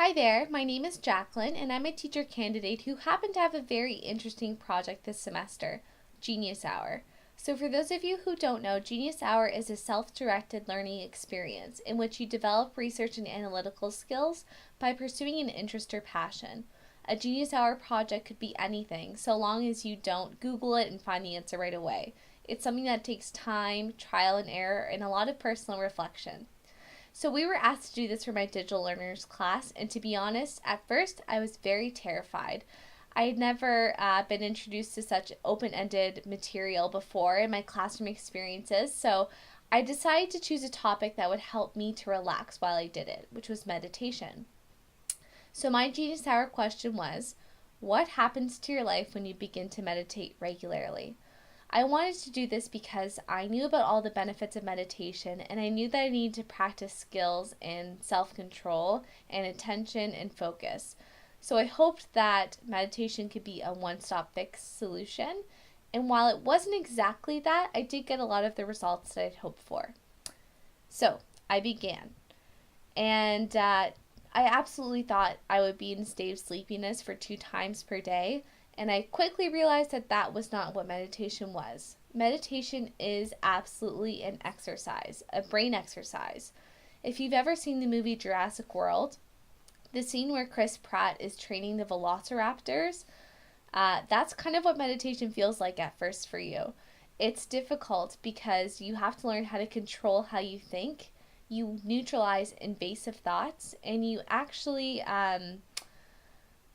Hi there, my name is Jacqueline, and I'm a teacher candidate who happened to have a very interesting project this semester, Genius Hour. So, for those of you who don't know, Genius Hour is a self directed learning experience in which you develop research and analytical skills by pursuing an interest or passion. A Genius Hour project could be anything, so long as you don't Google it and find the answer right away. It's something that takes time, trial and error, and a lot of personal reflection. So we were asked to do this for my digital learners class, and to be honest, at first I was very terrified. I had never been introduced to such open ended material before in my classroom experiences, so I decided to choose a topic that would help me to relax while I did it, which was meditation. So my Genius Hour question was, what happens to your life when you begin to meditate regularly? I wanted to do this because I knew about all the benefits of meditation, and I knew that I needed to practice skills in self control and attention and focus. So I hoped that meditation could be a one stop fix solution. And while it wasn't exactly that, I did get a lot of the results that I'd hoped for. So I began. And I absolutely thought I would be in a state of sleepiness for 2 times per day, and I quickly realized that that was not what meditation was. Meditation is absolutely an exercise, a brain exercise. If you've ever seen the movie Jurassic World, the scene where Chris Pratt is training the velociraptors, that's kind of what meditation feels like at first for you. It's difficult because you have to learn how to control how you think. You neutralize invasive thoughts, and you actually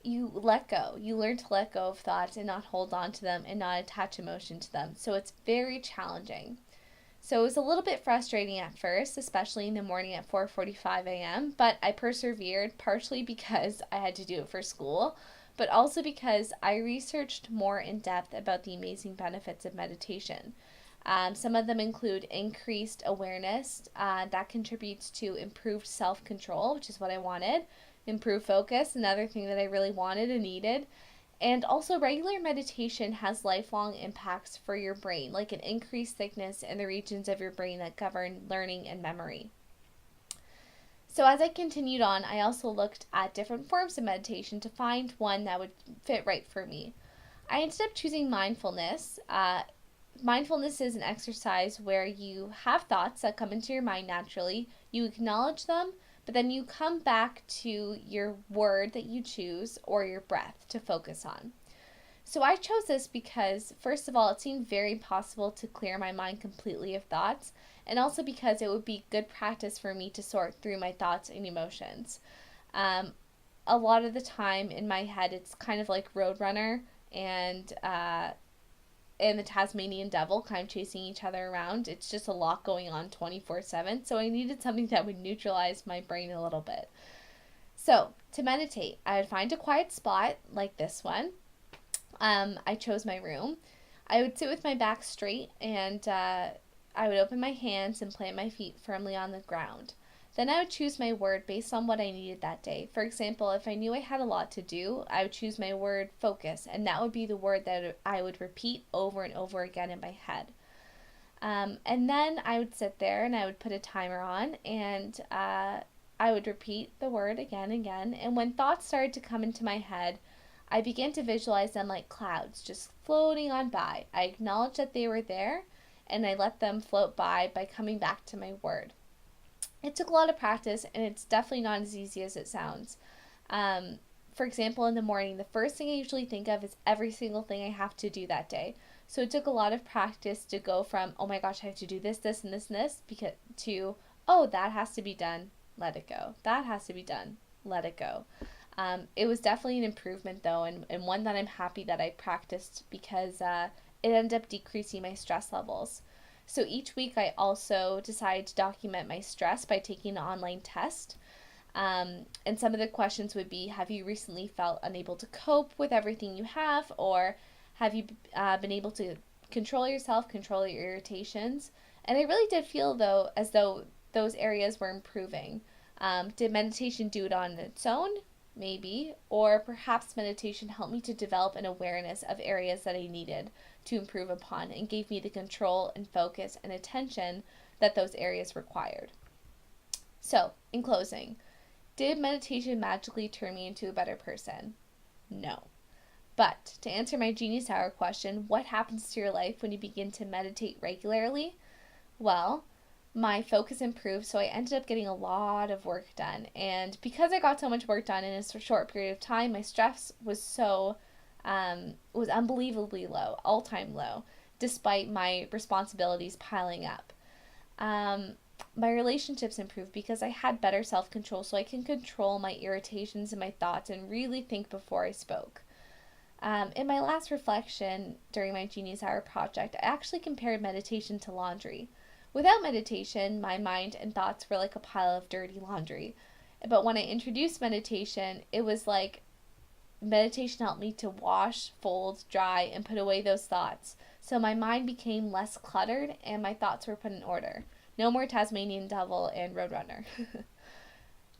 you let go. You learn to let go of thoughts and not hold on to them and not attach emotion to them. So it's very challenging. So it was a little bit frustrating at first, especially in the morning at 4:45 a.m., but I persevered partially because I had to do it for school, but also because I researched more in depth about the amazing benefits of meditation. Some of them include increased awareness that contributes to improved self control, which is what I wanted, improved focus, another thing that I really wanted and needed. And also, regular meditation has lifelong impacts for your brain, like an increased thickness in the regions of your brain that govern learning and memory. So, as I continued on, I also looked at different forms of meditation to find one that would fit right for me. I ended up choosing mindfulness. Mindfulness is an exercise where you have thoughts that come into your mind naturally, you acknowledge them, but then you come back to your word that you choose or your breath to focus on. So I chose this because, first of all, it seemed very possible to clear my mind completely of thoughts, and also because it would be good practice for me to sort through my thoughts and emotions. Um, a lot of the time in my head, it's kind of like Roadrunner and the Tasmanian Devil kind of chasing each other around. It's just a lot going on 24/7. So I needed something that would neutralize my brain a little bit. So to meditate, I would find a quiet spot like this one. I chose my room. I would sit with my back straight and I would open my hands and plant my feet firmly on the ground. Then I would choose my word based on what I needed that day. For example, if I knew I had a lot to do, I would choose my word focus, and that would be the word that I would repeat over and over again in my head. And then I would sit there and I would put a timer on, and I would repeat the word again and again. And when thoughts started to come into my head, I began to visualize them like clouds just floating on by. I acknowledged that they were there, and I let them float by coming back to my word. It took a lot of practice, and it's definitely not as easy as it sounds. For example, in the morning, the first thing I usually think of is every single thing I have to do that day. So it took a lot of practice to go from, oh my gosh, I have to do this, this, and this, and this, to, oh, that has to be done, let it go. That has to be done, let it go. It was definitely an improvement, though, and one that I'm happy that I practiced because it ended up decreasing my stress levels. So each week, I also decided to document my stress by taking an online test. And some of the questions would be, have you recently felt unable to cope with everything you have? Or have you been able to control yourself, control your irritations? And I really did feel, though, as though those areas were improving. Did meditation do it on its own? Maybe. Or perhaps meditation helped me to develop an awareness of areas that I needed to improve upon and gave me the control and focus and attention that those areas required. So, in closing, Did meditation magically turn me into a better person? No. But to answer my Genius Hour question, what happens to your life when you begin to meditate regularly? Well, my focus improved, so I ended up getting a lot of work done. And because I got so much work done in a short period of time, my stress was unbelievably low, all time low, despite my responsibilities piling up. Um, my relationships improved because I had better self control, so I can control my irritations and my thoughts and really think before I spoke. In my last reflection during my Genius Hour project, I actually compared meditation to laundry. Without meditation, my mind and thoughts were like a pile of dirty laundry. But when I introduced meditation, it was like meditation helped me to wash, fold, dry, and put away those thoughts. So my mind became less cluttered and my thoughts were put in order. No more Tasmanian Devil and Roadrunner.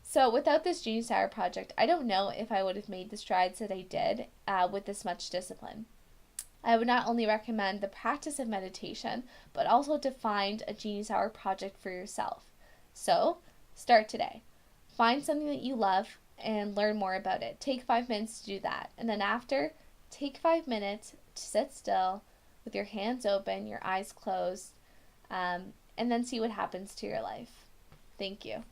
So without this Genius Hour project, I don't know if I would have made the strides that I did with this much discipline. I would not only recommend the practice of meditation, but also to find a Genius Hour project for yourself. So, start today. Find something that you love and learn more about it. Take 5 minutes to do that. And then after, take 5 minutes to sit still with your hands open, your eyes closed, and then see what happens to your life. Thank you.